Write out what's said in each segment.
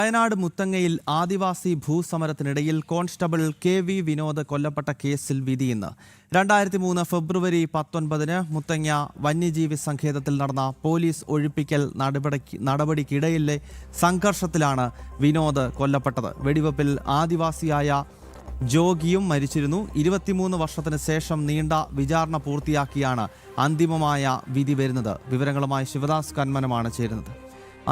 വയനാട് മുത്തങ്ങയിൽ ആദിവാസി ഭൂസമരത്തിനിടയിൽ constable K V. Vinod കൊല്ലപ്പെട്ട കേസിൽ വിധി ഇന്ന്. 2003 ഫെബ്രുവരി 19 മുത്തങ്ങ വന്യജീവി സങ്കേതത്തിൽ നടന്ന പോലീസ് ഒഴിപ്പിക്കൽ നടപടിക്കിടയിലെ സംഘർഷത്തിലാണ് വിനോദ് കൊല്ലപ്പെട്ടത്. വെടിവെപ്പിൽ ആദിവാസിയായ ജോഗിയും മരിച്ചിരുന്നു. 23 വർഷത്തിന് ശേഷം നീണ്ട വിചാരണ പൂർത്തിയാക്കിയാണ് അന്തിമമായ വിധി വരുന്നത്. വിവരങ്ങളുമായി ശിവദാസ് കന്മനമാണ് ചേരുന്നത്.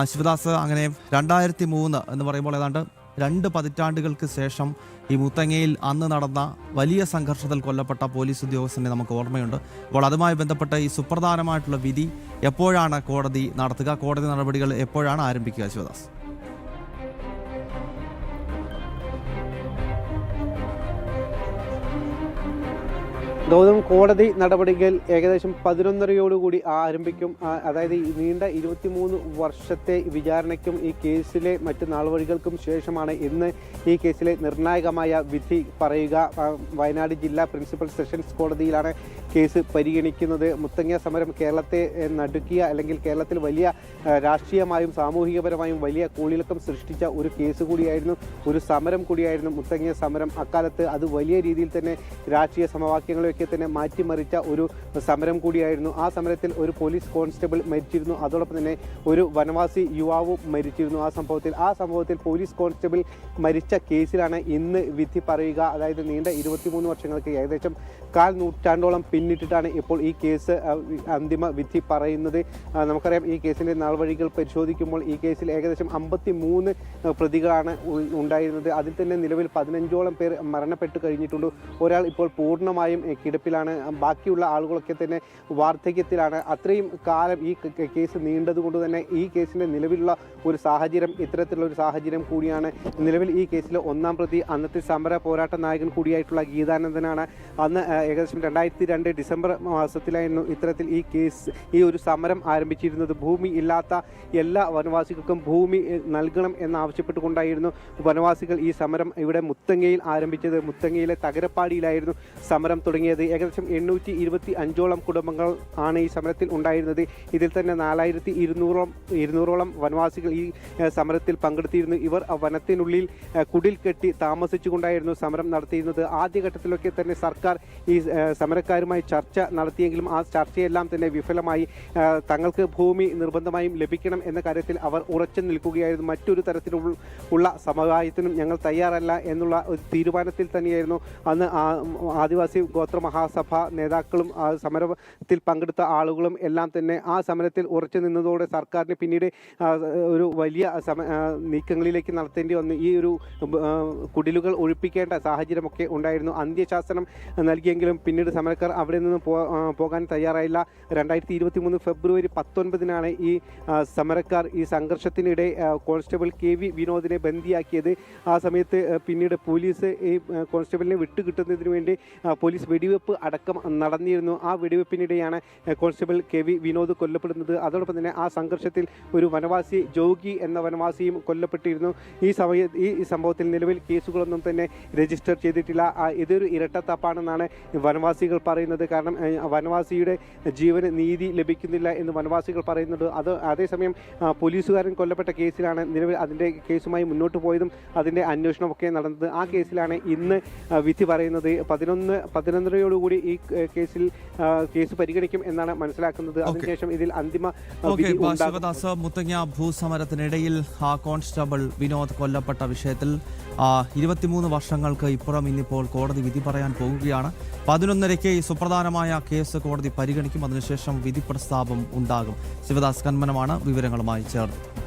ശിവദാസ്, അങ്ങനെ 2003 എന്ന് പറയുമ്പോൾ ഏതാണ്ട് 2 പതിറ്റാണ്ടുകൾക്ക് ശേഷം ഈ മുത്തങ്ങയിൽ അന്ന് നടന്ന വലിയ സംഘർഷത്തിൽ കൊല്ലപ്പെട്ട പോലീസ് ഉദ്യോഗസ്ഥനെ നമുക്ക് ഓർമ്മയുണ്ട്. അപ്പോൾ അതുമായി ബന്ധപ്പെട്ട ഈ സുപ്രധാനമായിട്ടുള്ള വിധി എപ്പോഴാണ് കോടതി നടത്തുക? കോടതി നടപടികൾ എപ്പോഴാണ് ആരംഭിക്കുക? ശിവദാസ്, ഗൗതം, കോടതി നടപടികൾ ഏകദേശം 11:30 ആരംഭിക്കും. അതായത് നീണ്ട 23 വർഷത്തെ വിചാരണയ്ക്കും ഈ കേസിലെ മറ്റ് നാൾവഴികൾക്കും ശേഷമാണ് ഇന്ന് ഈ കേസിലെ നിർണായകമായ വിധി പറയുക. വയനാട് ജില്ലാ പ്രിൻസിപ്പൽ സെഷൻസ് കോടതിയിലാണ് കേസ് പരിഗണിക്കുന്നത്. മുത്തങ്ങ സമരം കേരളത്തെ നടുക്കിയ, അല്ലെങ്കിൽ കേരളത്തിൽ വലിയ രാഷ്ട്രീയമായും സാമൂഹികപരമായും വലിയ കൂളിളക്കം സൃഷ്ടിച്ച ഒരു കേസ് കൂടിയായിരുന്നു, ഒരു സമരം കൂടിയായിരുന്നു മുത്തങ്ങ സമരം. അക്കാലത്ത് അത് വലിയ രീതിയിൽ തന്നെ രാഷ്ട്രീയ സമവാക്യങ്ങളെ തന്നെ മാറ്റിമറിച്ച ഒരു സമരം കൂടിയായിരുന്നു. ആ സമരത്തിൽ ഒരു പോലീസ് കോൺസ്റ്റബിൾ മരിച്ചിരുന്നു. അതോടൊപ്പം തന്നെ ഒരു വനവാസി യുവാവും മരിച്ചിരുന്നു. ആ സംഭവത്തിൽ പോലീസ് കോൺസ്റ്റബിൾ മരിച്ച കേസിലാണ് ഇന്ന് വിധി പറയുക. അതായത് നീണ്ട 23 വർഷങ്ങൾക്ക് ഏകദേശം 1/4 നൂറ്റാണ്ടോളം പിന്നിട്ടിട്ടാണ് ഇപ്പോൾ ഈ കേസ് അന്തിമ വിധി പറയുന്നത്. നമുക്കറിയാം, ഈ കേസിന്റെ നാൾവഴികൾ പരിശോധിക്കുമ്പോൾ ഈ കേസിൽ ഏകദേശം 53 പ്രതികളാണ് ഉണ്ടായിരുന്നത്. അതിൽ തന്നെ നിലവിൽ 15ഓളം പേർ മരണപ്പെട്ട് കഴിഞ്ഞിട്ടുണ്ട്. ഒരാൾ ഇപ്പോൾ പൂർണ്ണമായും കിടപ്പിലാണ്. ബാക്കിയുള്ള ആളുകളൊക്കെ തന്നെ വാർദ്ധക്യത്തിലാണ്. അത്രയും കാലം ഈ കേസ് നീണ്ടതുകൊണ്ട് തന്നെ ഈ കേസിന്റെ നിലവിലുള്ള ഒരു സാഹചര്യം ഇത്തരത്തിലുള്ള ഒരു സാഹചര്യം കൂടിയാണ്. നിലവിൽ ഈ കേസിലെ 1-ാം പ്രതി അന്നത്തെ സമര പോരാട്ട നായകൻ കൂടിയായിട്ടുള്ള ഗീതാനന്ദനാണ്. അന്ന് ഏകദേശം 2002 ഡിസംബർ മാസത്തിലായിരുന്നു ഇത്തരത്തിൽ ഈ ഒരു സമരം ആരംഭിച്ചിരുന്നത്. ഭൂമി ഇല്ലാത്ത എല്ലാ വനവാസികൾക്കും ഭൂമി നൽകണം എന്നാവശ്യപ്പെട്ടുകൊണ്ടായിരുന്നു വനവാസികൾ ഈ സമരം ഇവിടെ മുത്തങ്ങയിൽ ആരംഭിച്ചത്. മുത്തങ്ങയിലെ തകരപ്പാടിയിലായിരുന്നു സമരം തുടങ്ങിയത്. ഏകദേശം 825ഓളം കുടുംബങ്ങൾ ആണ് ഈ സമരത്തിൽ ഉണ്ടായിരുന്നത്. ഇതിൽ തന്നെ 4200ഓളം വനവാസികൾ ഈ സമരത്തിൽ പങ്കെടുത്തിരുന്നു. ഇവർ വനത്തിനുള്ളിൽ കുടിൽ കെട്ടി താമസിച്ചുകൊണ്ടായിരുന്നു സമരം നടത്തിയിരുന്നത്. ആദ്യഘട്ടത്തിലൊക്കെ തന്നെ സർക്കാർ ഈ സമരക്കാരുമായി ചർച്ച നടത്തിയെങ്കിലും ആ ചർച്ചയെല്ലാം തന്നെ വിഫലമായി. തങ്ങൾക്ക് ഭൂമി നിർബന്ധമായും ലഭിക്കണം എന്ന കാര്യത്തിൽ അവർ ഉറച്ചു നിൽക്കുകയായിരുന്നു. മറ്റൊരു തരത്തിലുള്ള സമവായത്തിനും ഞങ്ങൾ തയ്യാറല്ല എന്നുള്ള ഒരു തീരുമാനത്തിൽ തന്നെയായിരുന്നു അന്ന് ആദിവാസി ഗോത്ര മഹാസഭ നേതാക്കളും സമരത്തിൽ പങ്കെടുത്ത ആളുകളും എല്ലാം തന്നെ ആ സമരത്തിൽ ഉറച്ചു നിന്നതോടെ സർക്കാരിന് പിന്നീട് ഒരു വലിയ നീക്കങ്ങളിലേക്ക് നടത്തേണ്ടി വന്നു. ഈ ഒരു കുടിലുകൾ ഒഴിപ്പിക്കേണ്ട സാഹചര്യമൊക്കെ ഉണ്ടായിരുന്നു. അന്ത്യശാസനം നൽകിയെങ്കിലും പിന്നീട് സമരക്കാർ അവിടെ നിന്ന് പോകാൻ തയ്യാറായില്ല. 2023 ഫെബ്രുവരി 19 ഈ സമരക്കാർ ഈ സംഘർഷത്തിനിടെ കോൺസ്റ്റബിൾ കെ.വി. വിനോദിനെ ബന്ദിയാക്കിയത്. ആ സമയത്ത് പിന്നീട് പോലീസ് ഈ കോൺസ്റ്റബിളിനെ വിട്ടുകിട്ടുന്നതിന് വേണ്ടി പോലീസ് വെടിവെപ്പ് അടക്കം നടന്നിരുന്നു. ആ വെടിവെപ്പിനിടെയാണ് കോൺസ്റ്റബിൾ കെ.വി. വിനോദ് കൊല്ലപ്പെടുന്നത്. അതോടൊപ്പം തന്നെ ആ സംഘർഷത്തിൽ ഒരു വനവാസി ജോഗി എന്ന വനവാസിയും കൊല്ലപ്പെട്ടിരുന്നു. ഈ സംഭവത്തിൽ നിലവിൽ കേസുകളൊന്നും തന്നെ രജിസ്റ്റർ ചെയ്തിട്ടില്ല. ഇതൊരു ഇരട്ടത്താപ്പാണെന്നാണ് വനവാസികൾ പറയുന്നത്. കാരണം വനവാസിയുടെ ജീവന് നീതി ലഭിക്കുന്നില്ല എന്ന് വനവാസികൾ പറയുന്നുണ്ട്. അതേസമയം പോലീസുകാരൻ കൊല്ലപ്പെട്ട കേസിലാണ് നിലവിൽ അതിൻ്റെ കേസുമായി മുന്നോട്ട് പോയതും അതിൻ്റെ അന്വേഷണമൊക്കെ നടന്നത്. ആ കേസിലാണ് ഇന്ന് വിധി പറയുന്നത്. 11:30 ഈ കേസ് പരിഗണിക്കും എന്നാണ് മനസ്സിലാക്കുന്നത്. അതിനുശേഷം ഇതിൽ അന്തിമ ശിവദാസ്, മുത്തങ്ങ ഭൂസമരത്തിനിടയിൽ കോൺസ്റ്റബിൾ വിനോദ് കൊല്ലപ്പെട്ട വിഷയത്തിൽ 23 വർഷങ്ങൾക്ക് ഇപ്പുറം ഇന്നിപ്പോൾ കോടതി വിധി പറയാൻ പോവുകയാണ്. 11:30 ഈ സുപ്രധാനമായ കേസ് കോടതി പരിഗണിക്കും. അതിനുശേഷം വിധി പ്രസ്താവം ഉണ്ടാകും. ശിവദാസ് കന്മനമാണ് വിവരങ്ങളുമായി ചേർന്നത്.